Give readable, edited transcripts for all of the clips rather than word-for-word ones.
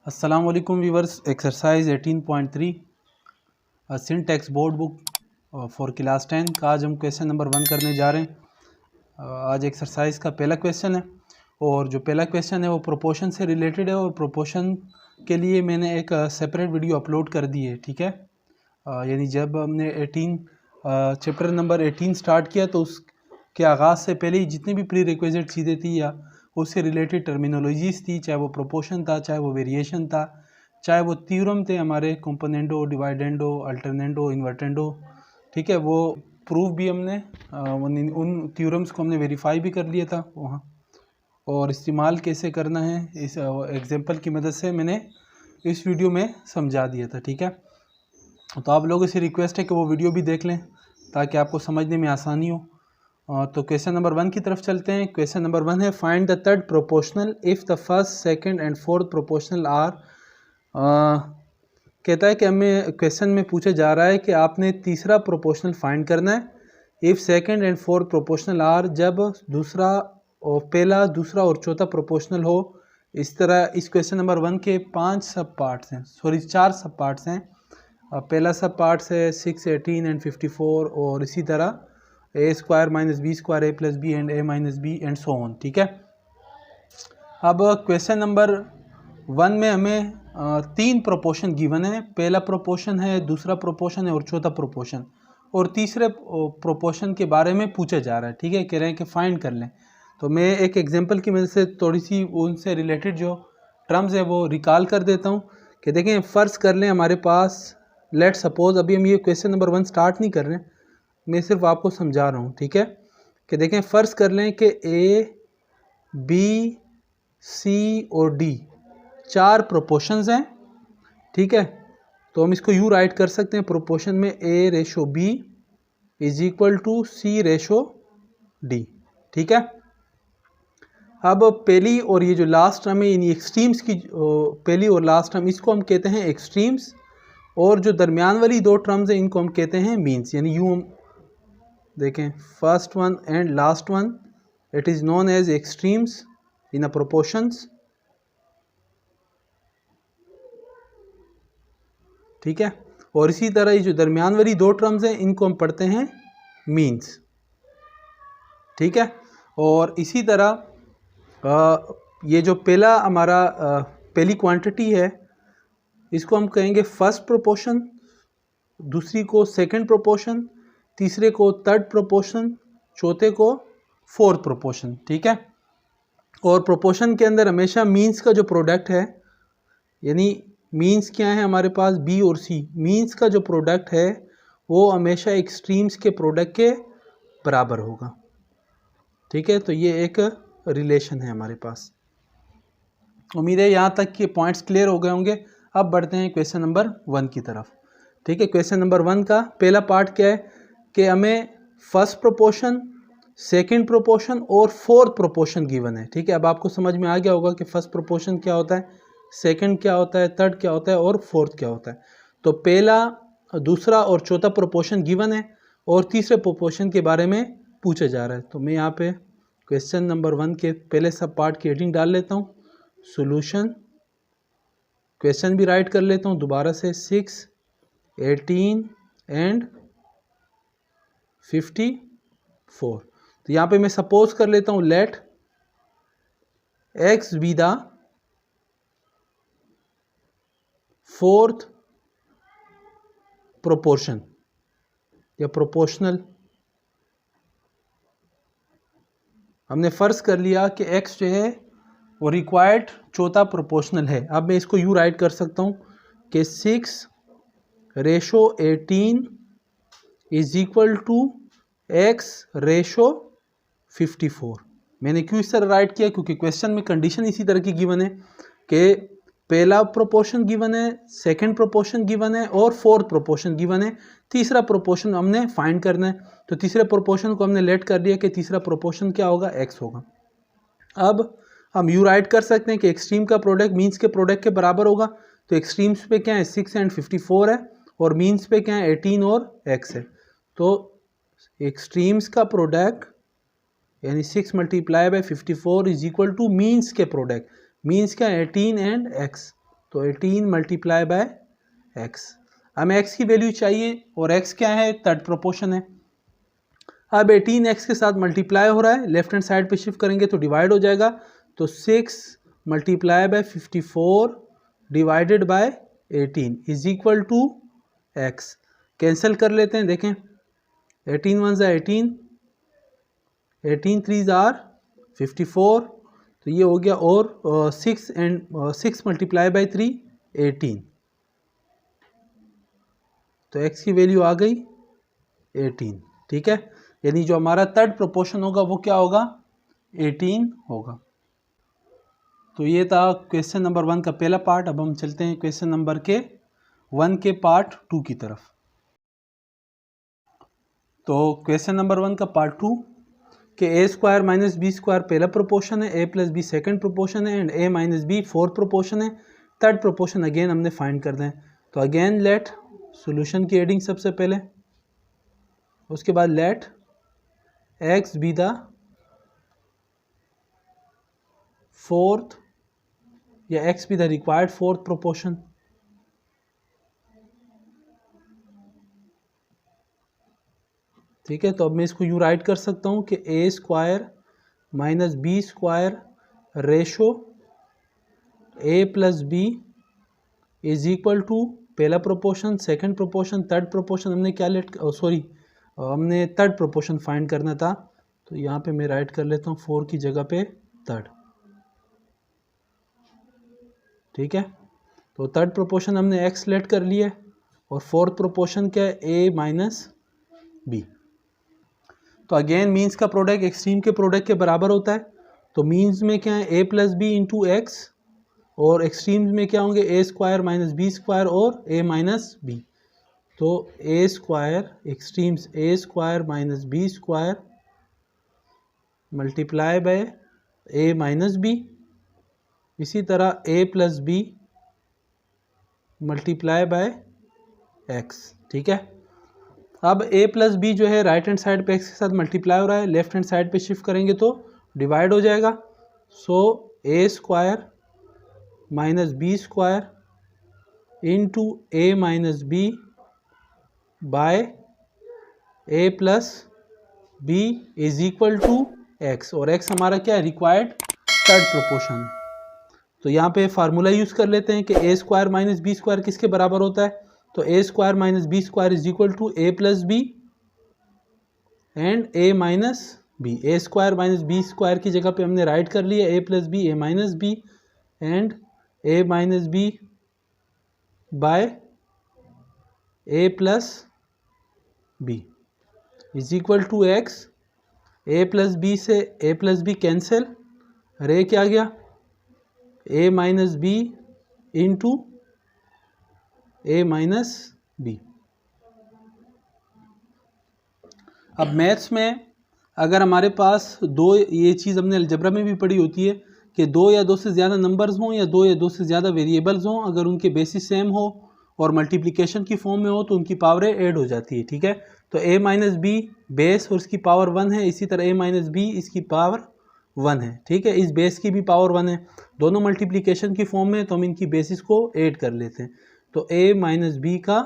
अस्सलाम वालेकुम viewers. Exercise 18.3 syntax board book for class 10 का आज हम क्वेश्चन नंबर 1 करने जा रहे हैं। आज एक्सरसाइज का पहला क्वेश्चन है और जो पहला क्वेश्चन है वो प्रोपोर्शन से रिलेटेड है और प्रोपोर्शन के लिए मैंने एक सेपरेट वीडियो अपलोड कर दी है। ठीक है, यानी जब हमने 18 चैप्टर नंबर 18 स्टार्ट किया तो उसके आगाज़ से पहले ही जितनी भी प्री रिक्विजिट चीज़ें थी या उससे रिलेटेड टर्मिनोलॉजीज़ थी, चाहे वो प्रोपोर्शन था, चाहे वो वेरिएशन था, चाहे वो थ्योरम थे हमारे कंपोनेंडो, डिवाइडेंडो, अल्टरनेंडो, इन्वर्टेंडो। ठीक है, वो प्रूफ भी हमने उन थ्योरम्स को हमने वेरीफाई भी कर लिया था वहाँ, और इस्तेमाल कैसे करना है इस एग्जांपल की मदद से मैंने इस वीडियो में समझा दिया था। ठीक है, तो आप लोगों से रिक्वेस्ट है कि वो वीडियो भी देख लें ताकि आपको समझने में आसानी हो। तो क्वेश्चन नंबर 1 की तरफ चलते हैं। क्वेश्चन नंबर 1 है find the third proportional if the first, second and fourth proportional are. कहता है कि हमें क्वेश्चन में पूछा जा रहा है कि आपने तीसरा प्रोपोर्शनल फाइंड करना है if second and fourth proportional are, जब दूसरा और पहला, दूसरा और चौथा प्रोपोर्शनल हो। इस तरह इस क्वेश्चन नंबर 1 के 5 सब पार्ट्स हैं, 4 सब पार्ट्स हैं। पहला सब पार्ट्स है 6, 18 एंड 54, और इसी तरह a square minus B square A plus B and A minus B and so on. ठीक है, अब क्वेश्चन नंबर 1 में हमें 3 प्रोपोर्शन गिवन है। पहला प्रोपोर्शन है, दूसरा प्रोपोर्शन है और चौथा प्रोपोर्शन, और तीसरे प्रोपोर्शन के बारे में पूछा जा रहा है। ठीक है, कह रहे हैं कि फाइंड कर लें। तो मैं एक एग्जांपल की मदद से थोड़ी सी उनसे रिलेटेड जो टर्म्स है वो रिकॉल कर देता हूँ कि देखें, फ़र्ज़ कर लें हमारे पास, लेट सपोज, अभी हम ये क्वेश्चन नंबर 1 स्टार्ट नहीं कर रहे हैं, मैं सिर्फ आपको समझा रहा हूँ। ठीक है, कि देखें, फ़र्ज़ कर लें कि ए, बी, सी और डी 4 प्रोपोर्शंस हैं। ठीक है, तो हम इसको यूँ राइट कर सकते हैं, प्रोपोर्शन में A ratio B is equal to C ratio D. ठीक है, अब पहली और ये जो लास्ट टर्म है, इन एक्सट्रीम्स की पहली और लास्ट टर्म, इसको हम कहते हैं एक्सट्रीम्स, और जो दरमियान वाली 2 टर्म्स हैं इनको हम कहते हैं मीन्स। यानी यूँ हम देखें, first one and last one, it is known as extremes in a proportions. ठीक है, और इसी तरह ये जो दरमियान वाली 2 टर्म्स हैं इनको हम पढ़ते हैं मीन्स। ठीक है, और इसी तरह ये जो पहला हमारा पहली क्वांटिटी है इसको हम कहेंगे फर्स्ट प्रोपोर्शन, दूसरी को सेकंड प्रोपोर्शन, तीसरे को थर्ड प्रोपोर्शन, चौथे को फोर्थ प्रोपोर्शन। ठीक है, और प्रोपोर्शन के अंदर हमेशा मीन्स का जो प्रोडक्ट है, यानी मीन्स क्या है हमारे पास, बी और सी, मीन्स का जो प्रोडक्ट है वो हमेशा एक्सट्रीम्स के प्रोडक्ट के बराबर होगा। ठीक है, तो ये एक रिलेशन है हमारे पास। उम्मीद है यहाँ तक के पॉइंट्स क्लियर हो गए होंगे। अब बढ़ते हैं क्वेश्चन नंबर 1 की तरफ। ठीक है, क्वेश्चन नंबर 1 का पहला पार्ट क्या है कि हमें फर्स्ट प्रोपोर्शन, सेकंड प्रोपोर्शन और फोर्थ प्रोपोर्शन गिवन है। ठीक है, अब आपको समझ में आ गया होगा कि फर्स्ट प्रोपोर्शन क्या होता है, सेकंड क्या होता है, थर्ड क्या होता है और फोर्थ क्या होता है। तो पहला, दूसरा और चौथा प्रोपोर्शन गिवन है और तीसरे प्रोपोर्शन के बारे में पूछा जा रहा है। तो मैं यहाँ पे क्वेश्चन नंबर 1 के पहले सब पार्ट की हेडिंग डाल लेता हूँ, सॉल्यूशन। क्वेश्चन भी राइट कर लेता हूँ दोबारा से, 6, 18 एंड 54। तो यहाँ पे मैं सपोज कर लेता हूँ, let X be the fourth proportion या प्रोपोर्शनल। हमने फ़र्ज़ कर लिया कि x जो है वो रिक्वायर्ड चौथा प्रोपोर्शनल है। अब मैं इसको यूँ राइट कर सकता हूँ कि 6 ratio 18 is equal to x ratio 54। मैंने क्यों इस तरह राइट किया, क्योंकि क्वेश्चन में कंडीशन इसी तरह की गिवन है कि पहला प्रोपोर्शन गिवन है, सेकंड प्रोपोर्शन गिवन है और फोर्थ प्रोपोर्शन गिवन है। तीसरा प्रोपोर्शन हमने फाइंड करना है, तो तीसरे प्रोपोर्शन को हमने लेट कर दिया कि तीसरा प्रोपोर्शन क्या होगा, x होगा। अब हम यू राइट कर सकते हैं कि एक्सट्रीम का प्रोडक्ट मीन्स के प्रोडक्ट के बराबर होगा। तो एक्सट्रीम्स पे क्या है, 6 एंड 54 है, और मीन्स पे क्या है, 18 और x है। तो एक्सट्रीम्स का प्रोडक्ट यानी 6 × 54 इज इक्वल टू मीन्स के प्रोडक्ट, मीन्स क्या, 18 एंड x। तो 18 मल्टीप्लाई बाय एक्स। हमें एक्स की वैल्यू चाहिए और एक्स क्या है, थर्ड प्रोपोर्शन है। अब 18 एक्स के साथ मल्टीप्लाई हो रहा है, लेफ्ट हैंड साइड पे शिफ्ट करेंगे तो डिवाइड हो जाएगा। तो 6 multiply by 54 divided by 18 is equal to X. Cancel कर लेते हैं, देखें 18 1 ज़ा 18, 18 3 ज़ा 54, तो ये हो गया। और 6 मल्टीप्लाई बाई 3 18, तो x की वैल्यू आ गई 18। ठीक है, यानी जो हमारा थर्ड प्रोपोर्शन होगा वो क्या होगा, 18 होगा। तो ये था क्वेश्चन नंबर 1 का पहला पार्ट। अब हम चलते हैं क्वेश्चन नंबर 1 के पार्ट 2 की तरफ। तो क्वेश्चन नंबर 1 का पार्ट 2 कि A square minus B square पहला प्रोपोर्शन है, A plus B second proportion है and A minus B fourth proportion है। थर्ड प्रोपोर्शन अगेन हमने फाइंड करना है। तो अगेन लेट सॉल्यूशन की एडिंग सबसे पहले, उसके बाद let X be the fourth या X be the required fourth proportion. ठीक है, तो अब मैं इसको यूँ राइट कर सकता हूँ कि A square minus B square ratio A plus B is equal to पहला proportion, second proportion, third proportion. हमने क्या हमने थर्ड प्रोपोर्शन फाइंड करना था। तो यहाँ पे मैं राइट कर लेता हूँ 4 की जगह पे थर्ड। ठीक है, तो थर्ड प्रोपोर्शन हमने एक्स लेट कर लिया और फोर्थ प्रोपोर्शन क्या है, ए माइनस बी। तो अगेन मीन्स का प्रोडक्ट एक्सट्रीम के प्रोडक्ट के बराबर होता है। तो मीन्स में क्या है, A plus B into X, और एक्सट्रीम्स में क्या होंगे, A square minus B square और ए माइनस बी। तो A square extremes A square minus B square multiply by A minus B. इसी तरह A plus B multiply by X. ठीक है, अब a प्लस बी जो है राइट हैंड साइड पे x के साथ मल्टीप्लाई हो रहा है, लेफ्ट हैंड साइड पे शिफ्ट करेंगे तो डिवाइड हो जाएगा। So A square minus B square into A minus B by A plus B is equal to X. और x हमारा क्या है, रिक्वायर्ड थर्ड प्रोपोर्शन है। तो यहाँ पे फार्मूला यूज़ कर लेते हैं कि A square minus B square किसके बराबर होता है। तो A square minus B square is equal to A plus B and A minus B. A square minus B square की जगह पे हमने राइट कर लिया A plus B, A minus B and A minus B by A plus B is equal to X. A plus B से A plus B cancel, रे क्या गया, ए minus B into A minus B. अब maths में अगर हमारे पास दो, ये चीज़ हमने अलजेब्रा में भी पढ़ी होती है कि दो या दो से ज़्यादा नंबर्स हों या दो से ज़्यादा वेरिएबल्स हों, अगर उनके बेसिस सेम हो और मल्टीप्लिकेशन की फॉर्म में हो तो उनकी पावरें ऐड हो जाती है। ठीक है, तो a माइनस बी बेस और इसकी पावर 1 है, इसी तरह a माइनस बी इसकी पावर 1 है। ठीक है, इस बेस की भी पावर 1 है, दोनों मल्टीप्लिकेशन की फॉर्म में, तो हम इनकी बेसिस को ऐड कर लेते हैं। तो a माइनस बी का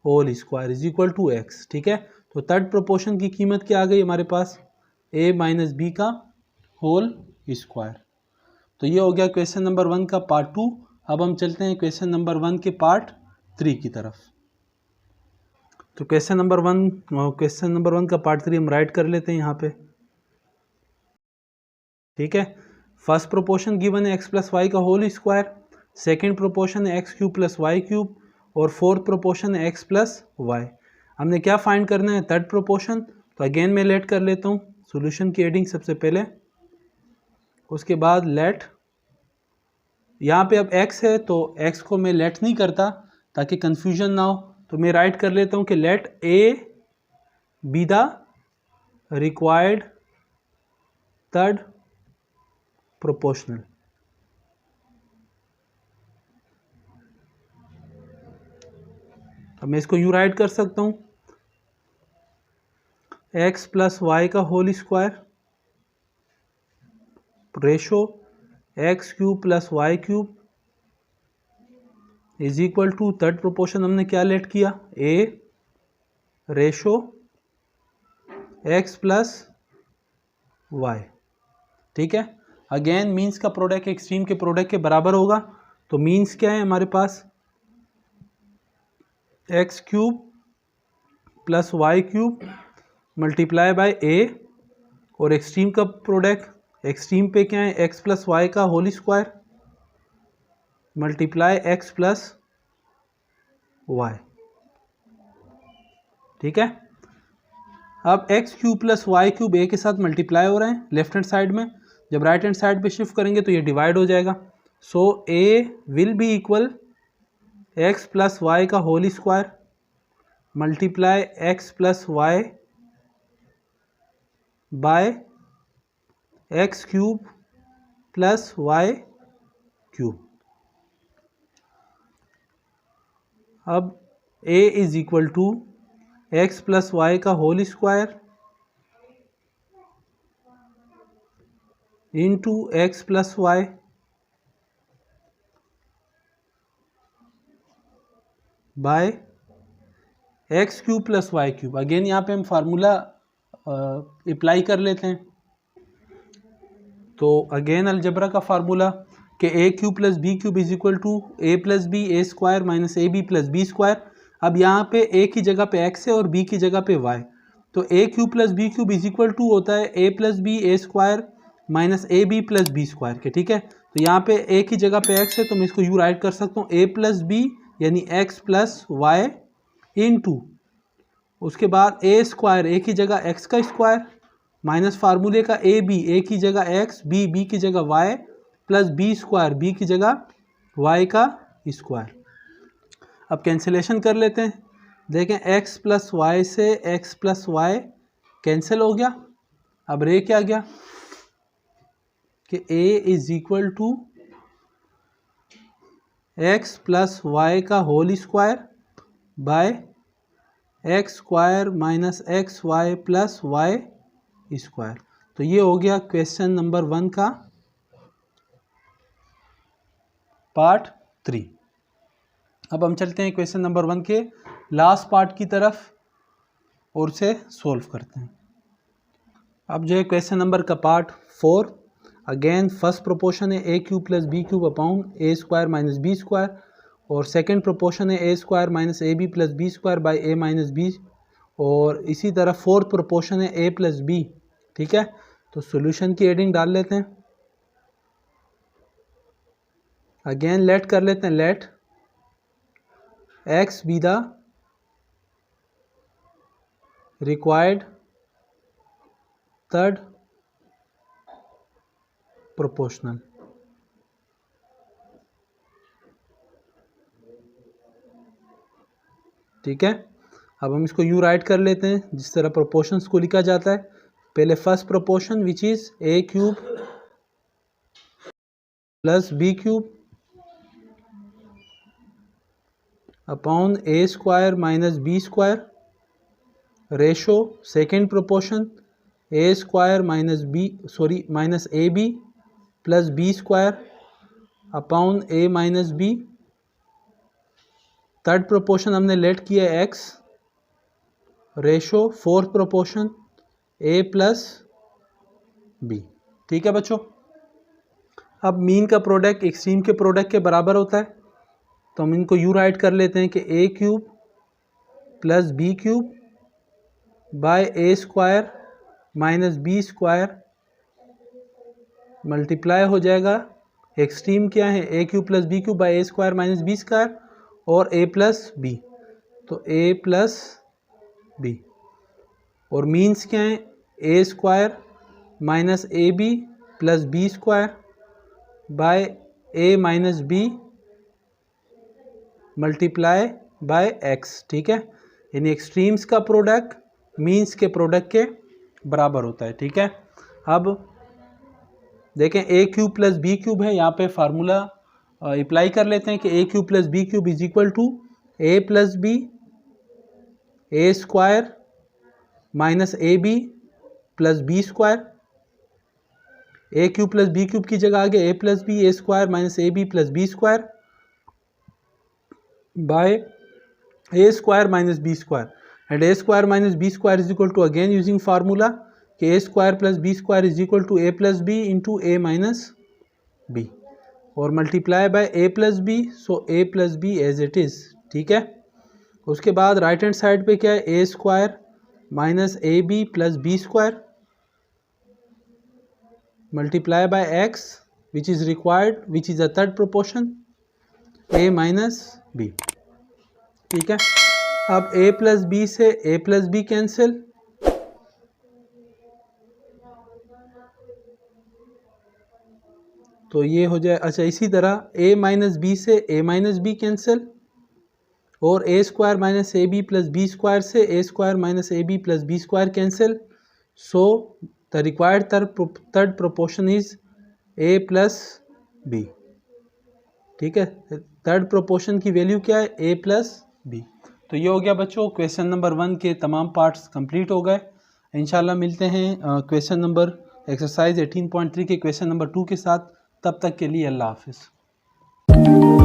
whole square is equal to X. ठीक है, तो थर्ड प्रोपोर्शन की कीमत क्या आ गई हमारे पास, a माइनस बी का होल स्क्वायर। तो ये हो गया क्वेश्चन नंबर 1 का पार्ट 2। अब हम चलते हैं क्वेश्चन नंबर 1 के पार्ट 3 की तरफ। तो क्वेश्चन नंबर 1 का पार्ट 3 हम राइट कर लेते हैं यहाँ पे। ठीक है, फर्स्ट प्रोपोर्शन गिवन है एक्स प्लस वाई का होल स्क्वायर, सेकेंड प्रोपोर्शन है X cube plus Y cube और फोर्थ प्रोपोर्शन है एक्स प्लस वाई। हमने क्या फाइंड करना है, थर्ड प्रोपोर्शन। तो अगेन मैं लेट कर लेता हूँ सॉल्यूशन की एडिंग सबसे पहले, उसके बाद लेट, यहाँ पे अब x है तो x को मैं लेट नहीं करता ताकि कंफ्यूजन ना हो, तो मैं राइट कर लेता हूँ कि let a B the required third proportional. अब मैं इसको यूँ राइट कर सकता हूँ, x प्लस वाई का whole square ratio X cube plus Y cube is equal to third proportion हमने क्या लेट किया, A ratio X plus Y. ठीक है, अगेन मीन्स का प्रोडक्ट एक्सट्रीम के प्रोडक्ट के बराबर होगा। तो मीन्स क्या है हमारे पास, X cube plus Y cube multiply by ए, और एक्सट्रीम का प्रोडक्ट एक्सट्रीम पे क्या है, एक्स प्लस वाई का whole square multiply X plus Y. ठीक है, अब X cube plus Y cube A के साथ मल्टीप्लाई हो रहे हैं लेफ्ट हैंड साइड में, जब राइट हैंड साइड पे शिफ्ट करेंगे तो ये डिवाइड हो जाएगा। So A will be equal X plus Y का whole square multiply X plus Y by X cube plus Y cube. अब a is equal to X plus Y का whole square into X plus Y by X cube plus Y cube. Again यहाँ पे हम formula apply कर लेते हैं। तो again algebra का फार्मूला कि A cube plus B cube is equal to A plus B A square minus A B plus B square. अब यहाँ पे ए की जगह पे एक्स है और बी की जगह पे वाई, तो A cube plus B cube is equal to होता है A plus B A square minus A B plus B square के। ठीक है, तो यहाँ पे ए की जगह पे एक्स है तो मैं इसको यू राइट कर सकता हूँ ए प्लस बी यानी X plus Y into, उसके बाद ए स्क्वायर ए की जगह एक्स का स्क्वायर माइनस फार्मूले का ए की जगह एक्स, बी की जगह Y plus B square B की जगह वाई का स्क्वायर। अब कैंसिलेशन कर लेते हैं, देखें एक्स प्लस वाई से एक्स प्लस वाई कैंसिल हो गया। अब रे क्या गया कि A is equal to X plus Y का whole square by X square minus X Y plus Y square. तो ये हो गया क्वेश्चन नंबर 1 का पार्ट 3। अब हम चलते हैं क्वेश्चन नंबर 1 के लास्ट पार्ट की तरफ और उसे सोल्व करते हैं। अब जो है क्वेश्चन नंबर का पार्ट 4, अगेन फर्स्ट प्रोपोर्शन है A cube plus B cube upon A square minus B square, और सेकंड प्रोपोर्शन है A square minus A B plus B square by A minus B, और इसी तरह fourth proportion है A plus b. ठीक है, तो सॉल्यूशन की एडिंग डाल लेते हैं। अगेन लेट कर लेते हैं, let X be the required third proportional. ठीक है, अब हम इसको यू राइट कर लेते हैं जिस तरह प्रोपोर्शंस को लिखा जाता है। पहले first proportion which is a cube plus B cube upon A square minus B square ratio second proportion a square minus A B plus B square upon a minus b. Third proportion हमने let किया x ratio fourth proportion a plus b. ठीक है बच्चों, अब mean का product extreme के product के बराबर होता है, तो हम इनको यू राइट कर लेते हैं कि A cube plus B cube by A square minus B square multiply हो जाएगा, एक्सट्रीम क्या है A cube plus B cube by A square minus B square और ए प्लस बी, तो ए प्लस बी, और मीन्स क्या है A square minus A B plus B square by A minus B multiply by X. ठीक है, यानी extremes का product means के प्रोडक्ट के बराबर होता है। ठीक है, अब देखें A cube plus B cube है, यहाँ पे फार्मूला अप्लाई कर लेते हैं कि A cube plus B cube is equal to A plus B A square minus A B plus B square. A cube plus B cube की जगह आगे A plus B A square minus A B plus B square by A square minus B square, and A square minus B square is equal to again using formula कि A square plus B square is equal to A plus B into A minus B, और multiply by A plus B, so A plus B as it is. ठीक है, उसके बाद right hand side पे क्या है, A square minus A B plus B square multiply by X which is required, which is a third proportion, A minus B. ठीक है, अब a प्लस बी से a प्लस बी कैंसिल, तो ये हो जाए। अच्छा, इसी तरह a माइनस बी से a माइनस बी कैंसिल, और A square minus A B plus B square से A square minus A B plus B square cancel, so the required third proportion is a plus b. ठीक है, third proportion की value क्या है, a plus B. तो ये हो गया बच्चों, क्वेश्चन नंबर 1 के तमाम पार्ट्स कंप्लीट हो गए। इंशाल्लाह मिलते हैं क्वेश्चन नंबर एक्सरसाइज 18.3 के क्वेश्चन नंबर 2 के साथ। तब तक के लिए अल्लाह हाफिज़।